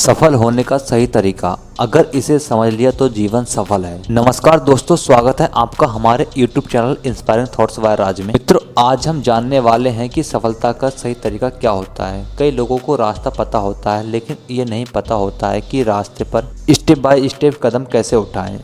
सफल होने का सही तरीका, अगर इसे समझ लिया तो जीवन सफल है। नमस्कार दोस्तों, स्वागत है आपका हमारे YouTube channel inspiring thoughts by Raj में। मित्रों, आज हम जानने वाले हैं कि सफलता का सही तरीका क्या होता है। कई लोगों को रास्ता पता होता है, लेकिन ये नहीं पता होता है कि रास्ते पर स्टेप बाय स्टेप कदम कैसे उठाएं।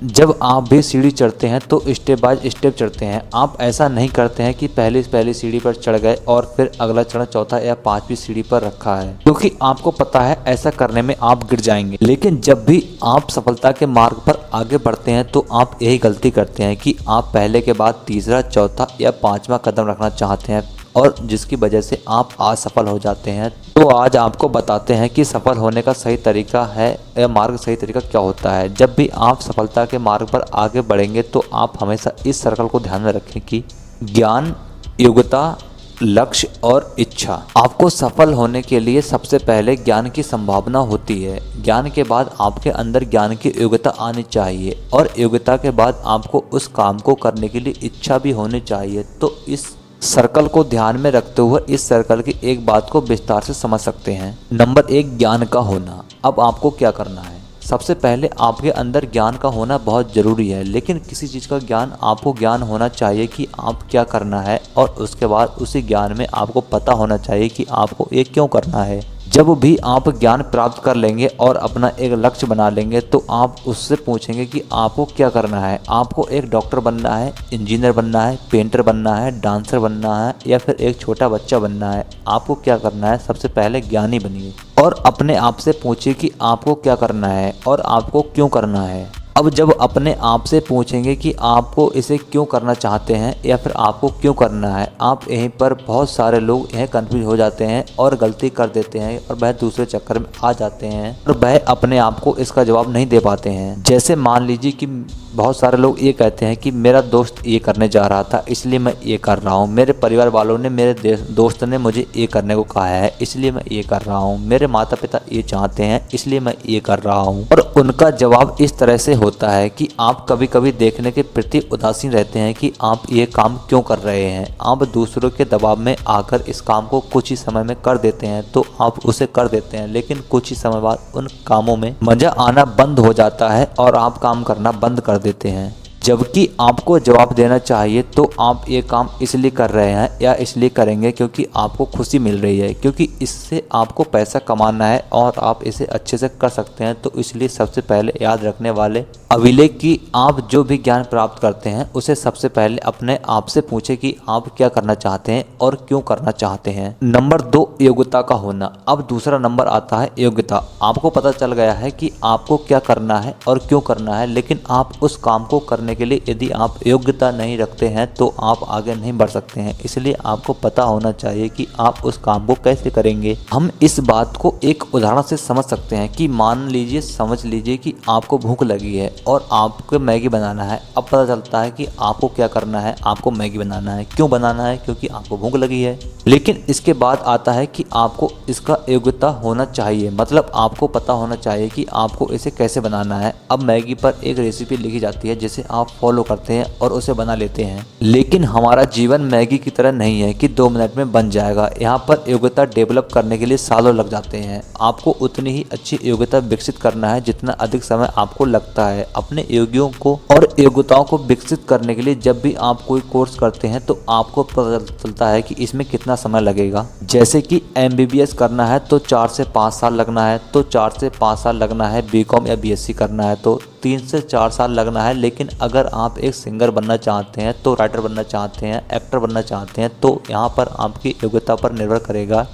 जब आप भी सीढ़ी चढ़ते हैं तो स्टेप बाय स्टेप चढ़ते हैं। आप ऐसा नहीं करते हैं कि पहली सीढ़ी पर चढ़ गए और फिर अगला चढ़ चौथा या पांचवी सीढ़ी पर रखा है, क्योंकि आपको पता है ऐसा करने में आप गिर जाएंगे। लेकिन जब भी आप सफलता के मार्ग पर आगे बढ़ते हैं तो आप यही गलती करते हैं कि आप पहले के बाद तीसरा, चौथा या पांचवा कदम रखना चाहते हैं, और जिसकी वजह से आप असफल हो जाते हैं। तो आज आपको बताते हैं कि सफल होने का सही तरीका है या मार्ग सही तरीका क्या होता है। जब भी आप सफलता के मार्ग पर आगे बढ़ेंगे तो आप हमेशा इस सर्कल को ध्यान में रखें कि ज्ञान, योग्यता, लक्ष्य और इच्छा। आपको सफल होने के लिए सबसे पहले ज्ञान की संभावना होती है। ज्ञान के बाद आपके अंदर ज्ञान की योग्यता आनी चाहिए, और योग्यता के बाद आपको उस काम को करने के लिए इच्छा भी होनी चाहिए। तो इस सर्कल को ध्यान में रखते हुए इस सर्कल की एक बात को विस्तार से समझ सकते हैं। नंबर 1, ज्ञान का होना। अब आपको क्या करना है? सबसे पहले आपके अंदर ज्ञान का होना बहुत ज़रूरी है, लेकिन किसी चीज़ का ज्ञान आपको ज्ञान होना चाहिए कि आप क्या करना है, और उसके बाद उसी ज्ञान में आपको पता होना चाहिए कि आपको ये क्यों करना है। जब भी आप ज्ञान प्राप्त कर लेंगे और अपना एक लक्ष्य बना लेंगे तो आप उससे पूछेंगे कि आपको क्या करना है। आपको एक डॉक्टर बनना है, इंजीनियर बनना है, पेंटर बनना है, डांसर बनना है, या फिर एक छोटा बच्चा बनना है। आपको क्या करना है? सबसे पहले ज्ञानी बनिए और अपने आप से पूछिए कि आपको क्या करना है और आपको क्यों करना है। अब जब अपने आप से पूछेंगे कि आपको इसे क्यों करना चाहते हैं या फिर आपको क्यों करना है, आप यहीं पर बहुत सारे लोग यह कंफ्यूज हो जाते हैं और गलती कर देते हैं, और वह दूसरे चक्कर में आ जाते हैं और वह अपने आप को इसका जवाब नहीं दे पाते हैं। जैसे मान लीजिए कि बहुत सारे लोग ये कहते हैं कि मेरा दोस्त ये करने जा रहा था इसलिए मैं ये कर रहा हूँ, मेरे परिवार वालों ने, मेरे दोस्त ने मुझे ये करने को कहा है इसलिए मैं ये कर रहा हूँ, मेरे माता पिता ये चाहते हैं इसलिए मैं ये कर रहा हूँ। और उनका जवाब इस तरह से होता है कि आप कभी कभी देखने के प्रति उदासीन रहते हैं कि आप ये काम क्यों कर रहे हैं। आप दूसरों के दबाव में आकर इस काम को कुछ ही समय में कर देते हैं, तो आप उसे कर देते हैं, लेकिन कुछ ही समय बाद उन कामों में मजा आना बंद हो जाता है और आप काम करना बंद कर देते हैं। जबकि आपको जवाब देना चाहिए तो आप ये काम इसलिए कर रहे हैं या इसलिए करेंगे क्योंकि आपको खुशी मिल रही है, क्योंकि इससे आपको पैसा कमाना है और आप इसे अच्छे से कर सकते हैं। तो इसलिए सबसे पहले याद रखने वाले अभिलेख कि आप जो भी ज्ञान प्राप्त करते हैं उसे सबसे पहले अपने आप से पूछे कि आप क्या करना चाहते हैं और क्यों करना चाहते हैं। नंबर 2, योग्यता का होना। अब दूसरा नंबर आता है योग्यता। आपको पता चल गया है कि आपको क्या करना है और क्यों करना है, लेकिन आप उस काम को करने के लिए यदि आप योग्यता नहीं रखते हैं तो आप आगे नहीं बढ़ सकते हैं। इसलिए आपको पता होना चाहिए कि आप उस काम को कैसे करेंगे। हम इस बात को एक उदाहरण से समझ सकते हैं कि मान लीजिए, समझ लीजिए कि आपको भूख लगी है और आपको मैगी बनाना है। अब पता चलता है कि आपको क्या करना है, आपको मैगी बनाना है। क्यों बनाना है? क्योंकि आपको भूख लगी है। लेकिन इसके बाद आता है कि आपको इसका योग्यता होना चाहिए, मतलब आपको पता होना चाहिए कि आपको इसे कैसे बनाना है। अब मैगी पर एक रेसिपी लिखी जाती है जिसे आप फॉलो करते हैं और उसे बना लेते हैं, लेकिन हमारा जीवन मैगी की तरह नहीं है कि 2 मिनट में बन जाएगा। यहाँ पर योग्यता डेवलप करने के लिए सालों लग जाते हैं। आपको उतनी ही अच्छी योग्यता विकसित करना है जितना अधिक समय आपको लगता है। अपने योग्यों को और योग्यताओं को विकसित करने के लिए जब भी आप कोई कोर्स करते हैं तो आपको पता चलता है कि इसमें कितना समय लगेगा। जैसे कि MBBS करना है तो 4 से 5 साल लगना है, तो 4 से 5 साल लगना है। BCom या BSc करना है तो 3 से 4 साल लगना है। लेकिन अगर आप एक सिंगर बनना चाहते हैं, तो राइटर बनना चाहते हैं, एक्टर बनना चाहते हैं, तो यहाँ पर आपकी योग्यता पर निर्भर करेगा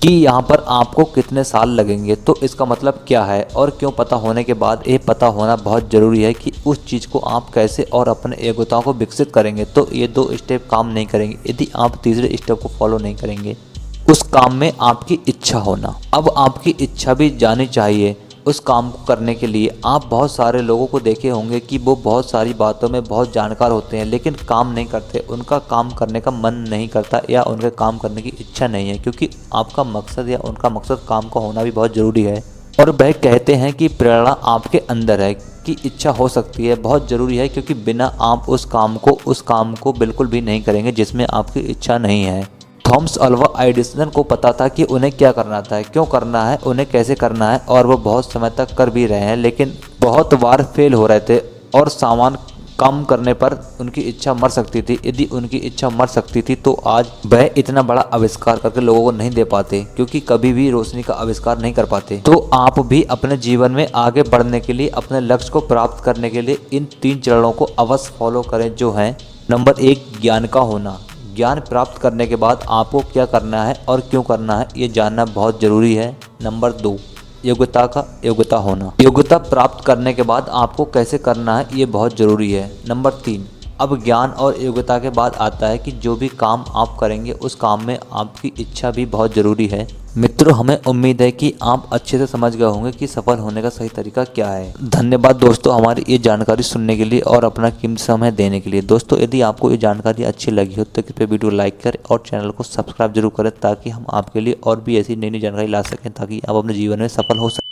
कि यहाँ पर आपको कितने साल लगेंगे। तो इसका मतलब क्या है और क्यों पता होने के बाद ये पता होना बहुत ज़रूरी है कि उस चीज़ को आप कैसे और अपने योग्यताओं को विकसित करेंगे। तो ये 2 स्टेप काम नहीं करेंगे यदि आप तीसरे स्टेप को फॉलो नहीं करेंगे। उस काम में आपकी इच्छा होना। अब आपकी इच्छा भी जानी चाहिए उस काम को करने के लिए। आप बहुत सारे लोगों को देखे होंगे कि वो बहुत सारी बातों में बहुत जानकार होते हैं, लेकिन काम नहीं करते। उनका काम करने का मन नहीं करता या उनके काम करने की इच्छा नहीं है, क्योंकि आपका मकसद या उनका मकसद काम का होना भी बहुत ज़रूरी है। और वह कहते हैं कि प्रेरणा आपके अंदर है, कि इच्छा हो सकती है, बहुत ज़रूरी है, क्योंकि बिना आप उस काम को बिल्कुल भी नहीं करेंगे जिसमें आपकी इच्छा नहीं है। थॉमस अल्वा एडिसन को पता था कि उन्हें क्या करना था, क्यों करना है, उन्हें कैसे करना है, और वो बहुत समय तक कर भी रहे हैं, लेकिन बहुत बार फेल हो रहे थे और सामान कम करने पर उनकी इच्छा मर सकती थी। यदि उनकी इच्छा मर सकती थी तो आज वह इतना बड़ा आविष्कार करके लोगों को नहीं दे पाते, क्योंकि कभी भी रोशनी का आविष्कार नहीं कर पाते। तो आप भी अपने जीवन में आगे बढ़ने के लिए, अपने लक्ष्य को प्राप्त करने के लिए इन 3 चरणों को अवश्य फॉलो करें, जो हैं नंबर 1 ज्ञान का होना। ज्ञान प्राप्त करने के बाद आपको क्या करना है और क्यों करना है ये जानना बहुत जरूरी है। नंबर 2 योग्यता होना। योग्यता प्राप्त करने के बाद आपको कैसे करना है ये बहुत ज़रूरी है। नंबर 3 अब ज्ञान और योग्यता के बाद आता है कि जो भी काम आप करेंगे उस काम में आपकी इच्छा भी बहुत ज़रूरी है। मित्रों, हमें उम्मीद है कि आप अच्छे से समझ गए होंगे कि सफल होने का सही तरीका क्या है। धन्यवाद दोस्तों हमारी ये जानकारी सुनने के लिए और अपना कीमती समय देने के लिए। दोस्तों, यदि आपको ये जानकारी अच्छी लगी हो तो कृपया वीडियो लाइक करें और चैनल को सब्सक्राइब जरूर करें, ताकि हम आपके लिए और भी ऐसी नई नई जानकारी ला सकें, ताकि आप अपने जीवन में सफल हो सकें।